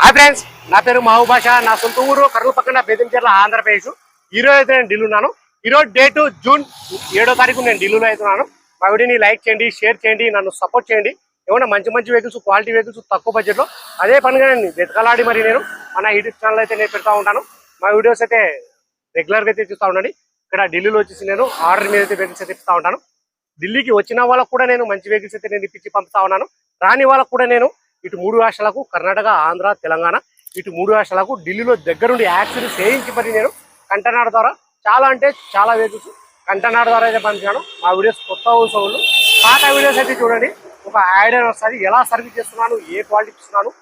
Hi friends, నా పేరు మహబూబ్ బాషా. నా సొంత ఊరు కర్నూలు పక్కన బేదంచెర్ల, ఆంధ్రప్రదేశ్. ఈరోజు అయితే నేను ఢిల్లీ ఉన్నాను. ఈరోజు డేటు జూన్ 7వ తారీఖు నేను ఢిల్లీలో అవుతున్నాను. మా వీడియోని లైక్ చేయండి, షేర్ చేయండి, నన్ను సపోర్ట్ చేయండి. ఏమన్నా మంచి మంచి వెహికల్స్, క్వాలిటీ వెహికల్స్ తక్కువ బడ్జెట్లో అదే పనిగా నేను వెతకలాడి మరి నేను మన యూట్యూబ్ ఛానల్ అయితే నేను పెడతా ఉంటాను. మా వీడియోస్ అయితే రెగ్యులర్గా అయితే చూస్తూ ఉండండి. ఇక్కడ ఢిల్లీలో వచ్చేసి నేను ఆర్డర్ మీద అయితే వెహికల్స్ అయితే ఇస్తూ ఉంటాను. ఢిల్లీకి వచ్చిన వాళ్ళకు కూడా నేను మంచి వెహికల్స్ అయితే నేను ఇప్పించి పంపుతా ఉన్నాను. రాని వాళ్ళకు కూడా నేను ఇటు 3 రాష్ట్రాలకు, కర్ణాటక, ఆంధ్ర, తెలంగాణ, ఇటు 3 రాష్ట్రాలకు ఢిల్లీలో దగ్గరుండి యాక్సిడెంట్ చేయించి మరి నేను కంటైనర్ ద్వారా చాలా అంటే చాలా వెహికల్స్ కంటైనర్ ద్వారా అయితే పంపించాను. మా వీడియోస్ కొత్త వాళ్ళు పాత వీడియోస్ అయితే చూడండి. ఒక ఐడియా వస్తుంది, ఎలా సర్వీస్ చేస్తున్నాను, ఏ క్వాలిటీ ఇస్తున్నాను,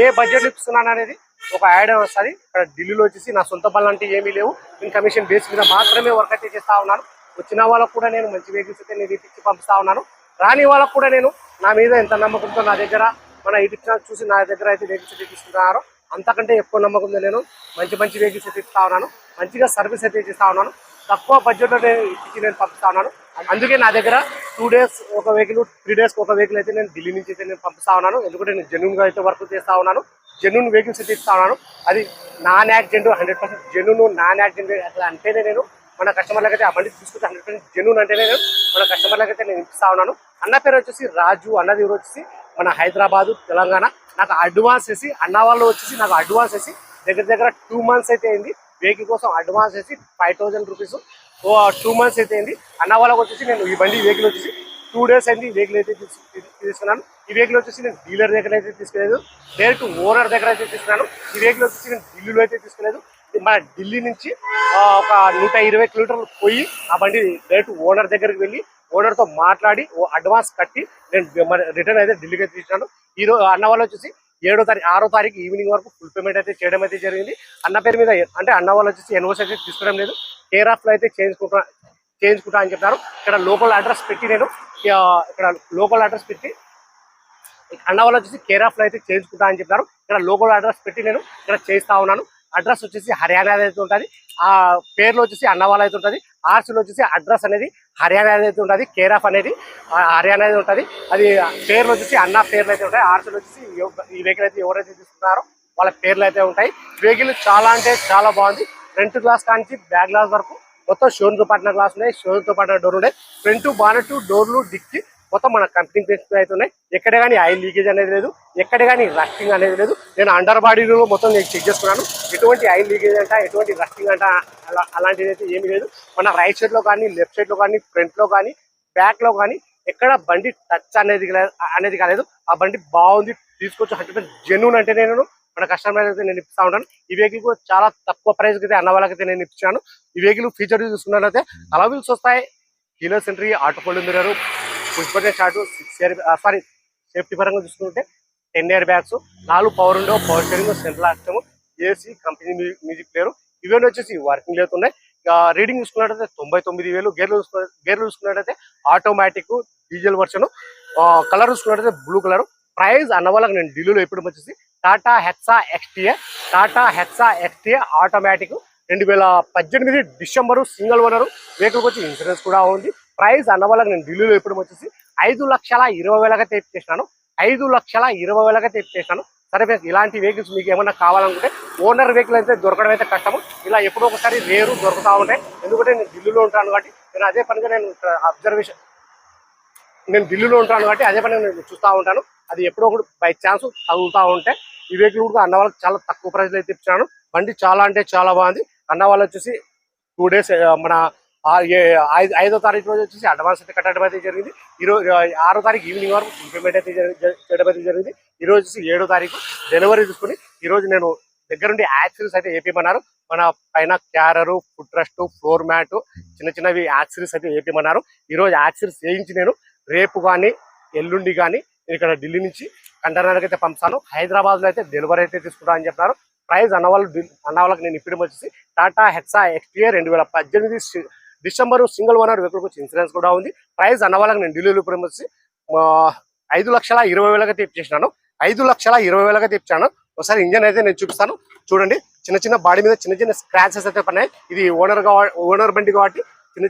ఏ బడ్జెట్ ఇస్తున్నాను అనేది ఒక ఐడియా వస్తుంది. ఇక్కడ ఢిల్లీలో వచ్చేసి నా సొంత పనులు అంటే ఏమీ లేవు. నేను కమిషన్ బేస్ మీద మాత్రమే వర్క్ అయితే చేస్తా ఉన్నాను. వచ్చిన వాళ్ళకు కూడా నేను మంచి వెహికల్స్ అయితే నేను ఇప్పించి పంపిస్తా ఉన్నాను. రాని వాళ్ళకు కూడా నేను నా మీద ఎంత నమ్మకంతో నా దగ్గర మన యూట్యూబ్ ఛానల్ చూసి నా దగ్గర అయితే వెహికల్స్ అయితే తీసుకుంటున్నారో అంతకంటే ఎక్కువ నమ్మకంతో నేను మంచి మంచి వెహికల్స్ అయితే ఇస్తా ఉన్నాను. మంచిగా సర్వీస్ అయితే ఇస్తా ఉన్నాను. తక్కువ బడ్జెట్లో నేను ఇచ్చి నేను పంపిస్తా ఉన్నాను. అందుకే నా దగ్గర 2 days ఒక వెహికల్, 3 days ఒక వెహికల్ అయితే నేను ఢిల్లీ నుంచి అయితే నేను పంపిస్తా ఉన్నాను. ఎందుకంటే నేను జెన్యూన్గా అయితే వర్క్ చేస్తా ఉన్నాను. జెన్యూన్ వెహికల్స్ అయితే ఇస్తా ఉన్నాను. అది non accident, 100% genuine, non accident అట్లా అంటేనే నేను మన కస్టమర్లకు అయితే ఆ బండి తీసుకుంటే 100% జెన్యూన్ అంటేనే నేను మన కస్టమర్లకు అయితే నేను ఇస్తా ఉన్నాను. అన్న పేరు వచ్చేసి రాజు, అన్నది ఊరు వచ్చేసి మన హైదరాబాదు, తెలంగాణ. నాకు అడ్వాన్స్ వేసి అన్న వాళ్ళు వచ్చేసి నాకు అడ్వాన్స్ వేసి దగ్గర 2 months అయితే అయింది. వెహికల్ కోసం అడ్వాన్స్ వేసి 5,000 రూపీస్ 2 months అయితే అయింది. అన్న వాళ్ళకి వచ్చేసి నేను ఈ బండి వెహికల్ వచ్చేసి 2 days అయింది వెహికల్ అయితే తీసుకున్నాను. ఈ వెహికల్ వచ్చేసి నేను డీలర్ దగ్గర అయితే తీసుకోలేదు, డైరెక్ట్ ఓనర్ దగ్గర అయితే తీసుకున్నాను. ఈ వెహికల్ వచ్చేసి నేను ఢిల్లీలో అయితే తీసుకోలేదు. మన ఢిల్లీ నుంచి ఒక 120 కిలోమీటర్లు పోయి ఆ బండి డైరెక్ట్ ఓనర్ దగ్గరికి వెళ్ళి ఓనర్తో మాట్లాడి అడ్వాన్స్ కట్టి నేను మన రిటర్న్ అయితే ఢిల్లీకి అయితే తీసుకున్నాను. ఈరోజు అన్న వాళ్ళు వచ్చేసి 6వ తారీఖు ఈవినింగ్ వరకు ఫుల్ పేమెంట్ అయితే చేయడం అయితే జరిగింది. అన్న పేరు మీద అంటే అన్న వాళ్ళు వచ్చేసి ఎన్ఓసి అయితే తీసుకోవడం లేదు, కేర్ ఆఫ్లో అయితే చేయించుకుంటా అని చెప్పారు. ఇక్కడ లోకల్ అడ్రస్ పెట్టి నేను ఇక్కడ లోకల్ అడ్రస్ పెట్టి అన్న వాళ్ళు వచ్చేసి కేర్ ఆఫ్లో అయితే చేయించుకుంటా అని చెప్పారు. ఇక్కడ లోకల్ అడ్రస్ పెట్టి నేను ఇక్కడ చేయిస్తా ఉన్నాను. అడ్రస్ వచ్చేసి హర్యానా అయితే ఉంటుంది. ఆ పేర్లో వచ్చేసి అన్నవాళ్ళు అయితే ఉంటుంది. ఆర్సీలో వచ్చేసి అడ్రస్ అనేది హర్యానా అయితే ఉంటుంది. కేర్ ఆఫ్ అనేది హర్యానా అయితే ఉంటుంది. అది పేర్లు వచ్చేసి అన్న పేర్లు అయితే ఉంటాయి. ఆర్సీలో వచ్చేసి ఈ వెహికల్ అయితే ఎవరైతే తీసుకున్నారో వాళ్ళ పేర్లు అయితే ఉంటాయి. వెహికల్ చాలా అంటే చాలా బాగుంది. ఫ్రంట్ గ్లాస్ కానించి బ్యాక్ గ్లాస్ వరకు మొత్తం షోరూమ్తో పాటిన గ్లాస్ ఉన్నాయి, షోరూమ్తో పాటిన డోర్ ఉన్నాయి. ఫ్రంట్ బానెట్, డోర్లు, డిక్కి మొత్తం మన కంపెనీ బేస్ అయితే ఉన్నాయి. ఎక్కడ కానీ ఆయిల్ లీకేజ్ అనేది లేదు, ఎక్కడ కానీ రస్టింగ్ అనేది లేదు. నేను అండర్ బాడీలో మొత్తం నేను చెక్ చేసుకున్నాను. ఎటువంటి ఆయిల్ లీకేజ్ అంట, ఎటువంటి రస్టింగ్ అంట అలాంటిది అయితే ఏమీ లేదు. మన రైట్ సైడ్లో కానీ, లెఫ్ట్ సైడ్లో కానీ, ఫ్రంట్లో కానీ, బ్యాక్లో కానీ ఎక్కడ బండి టచ్ అనేది కాలేదు. ఆ బండి బాగుంది, తీసుకొచ్చి 100% జెన్యూన్ అంటే నేను మన కస్టమర్ అయితే నేను ఇప్పిస్తా ఉంటాను. ఈ వెహికల్ కూడా చాలా తక్కువ ప్రైస్కి అయితే అన్న వాళ్ళకైతే నేను ఇప్పించాను. ఈ వెహికల్ ఫీచర్ చూసుకున్నట్లయితే అలవిల్స్ వస్తాయి, keyless entry, auto holding mirror, push button start, 6 year safety పరంగా చూసుకుంటే 10 air bags, 4 power window, power steering, central system, AC, company music player. ఇవన్నీ వచ్చేసి వర్కింగ్ లేతున్నాయి. రీడింగ్ చూసుకున్నట్టయితే 99,000. గేర్లు చూసుకున్నట్టయితే ఆటోమేటిక్ డీజిల్ వర్షన్. కలర్ చూసుకున్నట్టయితే బ్లూ కలర్. ప్రైస్ అన్న వాళ్ళకి నేను ఢిల్లీలో ఎప్పుడు వచ్చేసి Tata hexa XTA automatic 2018 December, single owner. వెహికల్కి వచ్చి ఇన్సూరెన్స్ కూడా ఉంది. ప్రైస్ అన్న వాళ్ళకి నేను ఢిల్లీలో ఎప్పుడు వచ్చేసి 5,20,000 తెప్పించేసినాను. 5,20,000 తెప్పించేసినాను. సరే ఫ్రెండ్స్, ఇలాంటి వెహికల్స్ మీకు ఏమన్నా కావాలనుకుంటే ఓనర్ వెహికల్ అయితే దొరకడం అయితే కష్టము. ఇలా ఎప్పుడో ఒకసారి రేరు దొరుకుతూ ఉంటాయి. ఎందుకంటే నేను ఢిల్లీలో ఉంటాను కాబట్టి నేను అదే పనిగా నేను ఢిల్లీలో ఉంటాను కాబట్టి అదే పనిగా నేను చూస్తూ ఉంటాను. అది ఎప్పుడో ఒకటి బై ఛాన్స్ తగులుతూ ఉంటే ఈ వెహికల్ కూడా అన్న వాళ్ళకి చాలా తక్కువ ప్రైస్లో అయితే ఇప్పించాను. బండి చాలా అంటే చాలా బాగుంది. అన్న వాళ్ళు వచ్చేసి 2 days మన 5వ తారీఖు రోజు వచ్చేసి అడ్వాన్స్ అయితే కట్టడం అయితే జరిగింది. ఈరోజు 6వ తారీఖు ఈవినింగ్ వరకు ఫుల్ పేమెంట్ అయితే చేయడం అయితే జరిగింది. ఈరోజు వచ్చేసి 7వ తారీఖు డెలివరీ తీసుకుని ఈరోజు నేను దగ్గరుండి యాక్సరీస్ అయితే ఏపీమన్నారు. మన పైన carrier, foot rest, floor mat, చిన్నవి యాక్సరీస్ అయితే ఏపీమన్నారు. ఈరోజు యాక్సరీస్ వేయించి నేను రేపు కానీ ఎల్లుండి కానీ నేను ఇక్కడ ఢిల్లీ నుంచి కంటైనర్కి అయితే పంపుతాను. హైదరాబాద్లో అయితే డెలివరీ అయితే తీసుకుంటా అని చెప్పినారు. ప్రైస్ అన్న వాళ్ళకి నేను ఇప్పుడు వచ్చేసి Tata hexa XTA 2018 December, single owner. వెహికల్కి వచ్చి ఇన్సూరెన్స్ కూడా ఉంది. ప్రైస్ అన్న వాళ్ళకి నేను ఢిల్లీలో ఇప్పుడు వచ్చి 5,20,000 తెప్పించేసినాను. 5,20,000 తెప్పించాను. ఒకసారి ఇంజన్ అయితే నేను చూపిస్తాను చూడండి. చిన్న బాడీ మీద చిన్న స్క్రాచెస్ అయితే పడినాయి. ఇది ఓనర్ బండి కాబట్టి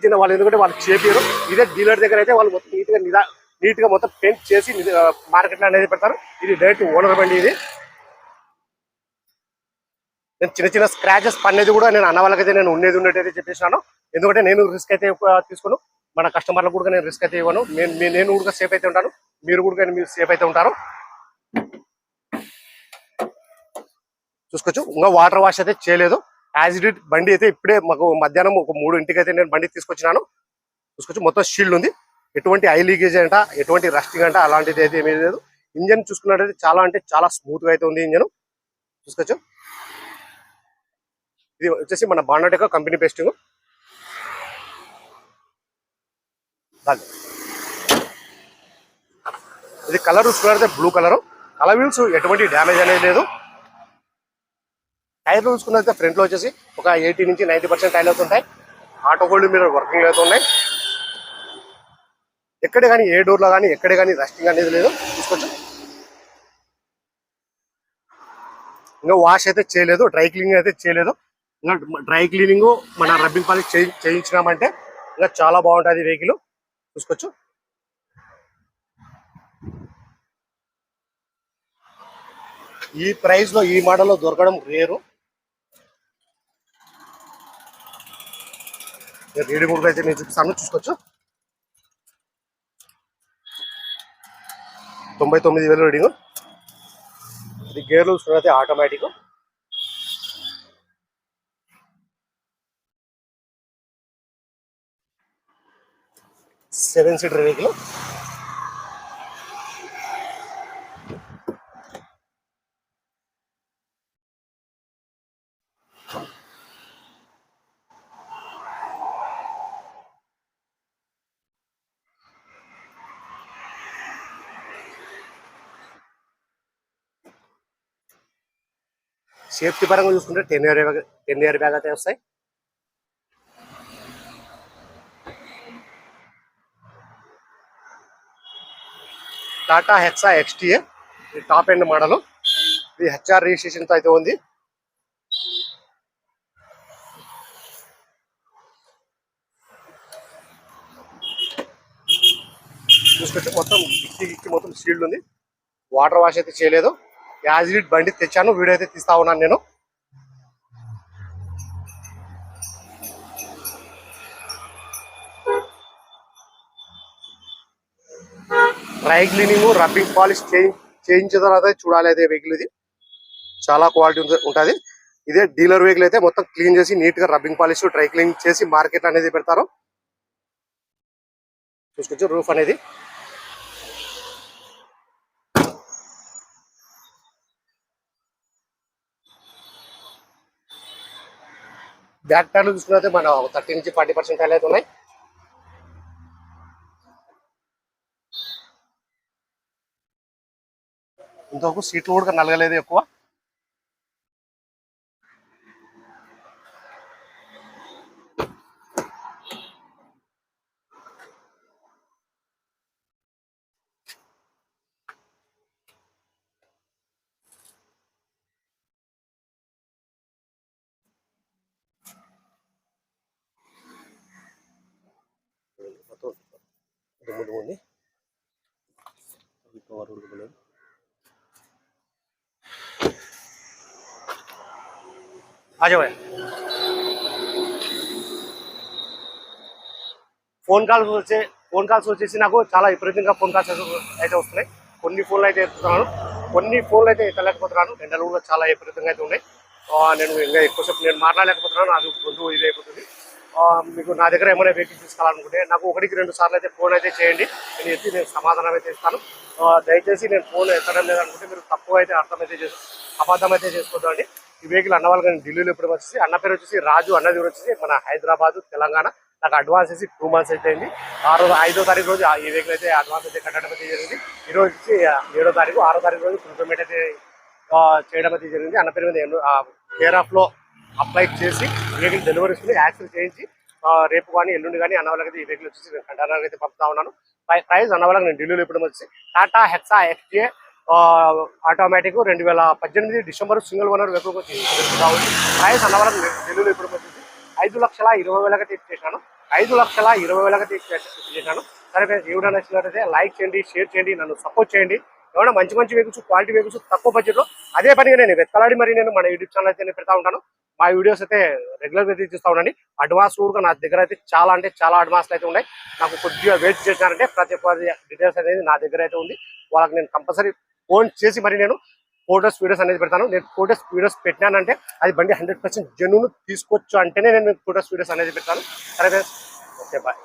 చిన్న వాళ్ళు, ఎందుకంటే వాళ్ళు చేపారు. ఇదే డీలర్ దగ్గర అయితే వాళ్ళు మొత్తం నీట్గా మొత్తం పెయింట్ చేసి మార్కెట్లో అనేది పెడతారు. ఇది డైరెక్ట్ ఓనర్ బండి. ఇది నేను చిన్న చిన్న స్క్రాచెస్ పనేది కూడా నేను అన్న వాళ్ళకైతే నేను ఉన్నట్టయితే చెప్పేసినాను. ఎందుకంటే నేను రిస్క్ అయితే తీసుకోను, మన కస్టమర్లకు కూడా నేను రిస్క్ అయితే ఇవ్వను. నేను కూడా సేఫ్ అయితే ఉంటాను, మీరు కూడా మీరు సేఫ్ అయితే ఉంటారు. చూసుకోవచ్చు, ఇంకా వాటర్ వాష్ అయితే చేయలేదు. యాజ్ ఇట్ బండి అయితే ఇప్పుడే మాకు మధ్యాహ్నం ఒక 3 అయితే నేను బండి తీసుకొచ్చినాను. చూసుకోవచ్చు, మొత్తం షీల్డ్ ఉంది, ఎటువంటి ఐ లీకేజ్ అంట, ఎటువంటి రస్టింగ్ అంట అలాంటిది అయితే ఏమీ లేదు. ఇంజన్ చూసుకున్నట్టయితే చాలా అంటే చాలా స్మూత్ గా అయితే ఉంది ఇంజన్. చూసుకోవచ్చు, ఇది వచ్చేసి మన బాండటెక్ కంపెనీ పేస్టింగ్. ఇది కలర్ చూసుకున్నట్లయితే బ్లూ కలర్. కలర్ వీల్స్ ఎటువంటి డ్యామేజ్ అనేది లేదు. టైర్ చూసుకున్నట్లయితే ఫ్రంట్ లో వచ్చేసి ఒక 80 నుంచి 90% టైర్లు అవుతుంటాయి. ఆటో హోల్డ్ మీద వర్కింగ్ అవుతున్నాయి. ఎక్కడే కానీ ఏ డోర్ లో కానీ ఎక్కడే కానీ రస్టింగ్ అనేది లేదు. చూసుకోవచ్చు, ఇంకా వాష్ అయితే చేయలేదు, డ్రై క్లీనింగ్ అయితే చేయలేదు. ఇంకా డ్రై క్లీనింగ్ మన రబ్బింగ్ పాలిష్ చేయించినామంటే ఇంకా చాలా బాగుంటుంది వెహికల్. చూసుకోవచ్చు, ఈ ప్రైస్ లో ఈ మోడల్లో దొరకడం రేరు. రీడింగ్ కూడా అయితే నేను చూపిస్తాను. చూసుకోవచ్చు, 99,000 రీడింగ్. ఇది గేర్లు చూసుకున్నట్లయితే ఆటోమేటిక్. 7 seater vehicle. సేఫ్టీ పరంగా చూసుకుంటే 10 ఇయర్ బ్యాగ్ అయితే వస్తాయి. టాటా హెక్సా XTA ఇది టాప్ ఎండ్ మోడల్. ఇది HR రిజిస్ట్రేషన్ తో అయితే ఉంది. చూసుకోవచ్చు, మొత్తం గిక్కి మొత్తం షీల్డ్ ఉంది. వాటర్ వాష్ అయితే చేయలేదు. యాజ్ ఇట్ బండి తెచ్చాను, వీడియో అయితే తీస్తా ఉన్నాను నేను. డ్రై క్లీనింగ్ రబ్బింగ్ పాలిష్ చేయించిన తర్వాత చూడాలి అయితే వెహికల్. ఇది చాలా క్వాలిటీ ఉంటుంది. ఇదే డీలర్ వెహికల్ అయితే మొత్తం క్లీన్ చేసి నీట్ గా రబ్బింగ్ పాలిష్ డ్రై క్లీనింగ్ చేసి మార్కెట్ అనేది పెడతారు. చూసుకోవచ్చు, రూఫ్ అనేది బ్యాక్ టైర్లు చూసుకున్నైతే మన 30 నుంచి 40% టైర్లు అయితే ఉన్నాయి. ఇంతవరకు సీట్లు కూడా నలగలేదు ఎక్కువ. ఉంది ఫోన్ కాల్స్ వచ్చేసి నాకు చాలా విపరీతంగా ఫోన్ కాల్స్ అయితే వస్తున్నాయి. కొన్ని ఫోన్లు అయితే ఎత్తుతున్నాను, కొన్ని ఫోన్లు అయితే ఎత్తలేకపోతున్నాను. ఎండలు కూడా చాలా విపరీతంగా అయితే ఉన్నాయి. నేను ఇంకా ఎక్కువసేపు నేను మాట్లాడలేకపోతున్నాను, అది గొంతు ఇది అయిపోతుంది. మీకు నా దగ్గర ఏమైనా వెహికల్ తీసుకోవాలనుకుంటే నాకు 1-2 సార్లు అయితే ఫోన్ అయితే చేయండి, నేను సమాధానం అయితే ఇస్తాను. దయచేసి నేను ఫోన్ ఎత్తడం లేదనుకుంటే మీరు తప్పు అయితే అబద్ధం అయితే చేసుకోవద్దండి. ఈ వెహికల్ అన్న వాళ్ళకి నేను ఢిల్లీలో ఇప్పుడు వచ్చేసి, అన్న పేరు వచ్చేసి రాజు, అన్నది వచ్చేసి మన హైదరాబాద్ తెలంగాణ. నాకు అడ్వాన్స్ వేసి 2 months అయితే అయింది. 5వ తారీఖు రోజు ఈ వెహికల్ అయితే అడ్వాన్స్ అయితే కట్టడం అయితే జరిగింది. ఈ రోజు వచ్చి 7వ తారీఖు, 6వ తారీఖు రోజు ఫుల్ పేమెంట్ అయితే చేయడం అయితే జరిగింది. అన్న పేరు మీద కేర్ ఆఫ్ లో అప్లై చేసి వెహికల్ డెలివరీ ఇస్తుంది, యాక్సిడెంట్ చేయించి రేపు కానీ ఎల్లుండి కానీ అన్న వాళ్ళకి ఈ వెహికల్ వచ్చేసి నేను కంటైనర్ అయితే పంపుతా ఉన్నాను. ప్రైస్ అన్న వాళ్ళకి నేను ఢిల్లీలో ఇప్పుడు వచ్చి Tata hexa XTA automatic 2018 December single owner vehicle వచ్చి ప్రైస్ అన్న వాళ్ళకి ఢిల్లీలో ఇప్పుడు వచ్చేసి 5,20,000 తీసేసాను. 5,20,000 తీసేసాను. సరే ఫ్రెండ్స్, ఈ వీడియో నచ్చినట్లయితే లైక్ చేయండి, షేర్ చేయండి, నన్ను సపోర్ట్ చేయండి. ఏమైనా మంచి మంచి వెహికల్స్ క్వాలిటీ వెహికల్స్ తక్కువ బడ్జెట్లో అదే పనిగా నేను వెతలాడి మరి నేను మన యూట్యూబ్ ఛానల్ అయితే నేను పెడతా ఉంటాను. మా వీడియోస్ అయితే రెగ్యులర్గా అయితే చూస్తూ ఉండండి. అడ్వాన్స్ కూడా నా దగ్గర అయితే చాలా అంటే చాలా అడ్వాన్స్లు అయితే ఉన్నాయి. నాకు కొద్దిగా వెయిట్ చేసినారంటే ప్రతి ఒక్క డీటెయిల్స్ అనేది నా దగ్గర అయితే ఉంది. వాళ్ళకి నేను కంపల్సరీ ఫోన్ చేసి మరి నేను ఫోటోస్ వీడియోస్ అనేది పెడతాను. నేను ఫోటోస్ వీడియోస్ పెట్టినానంటే అది బండి 100% జెన్యూన్ తీసుకోవచ్చు అంటేనే నేను ఫోటోస్ వీడియోస్ అనేది పెడతాను. సరే ఓకే బాయ్.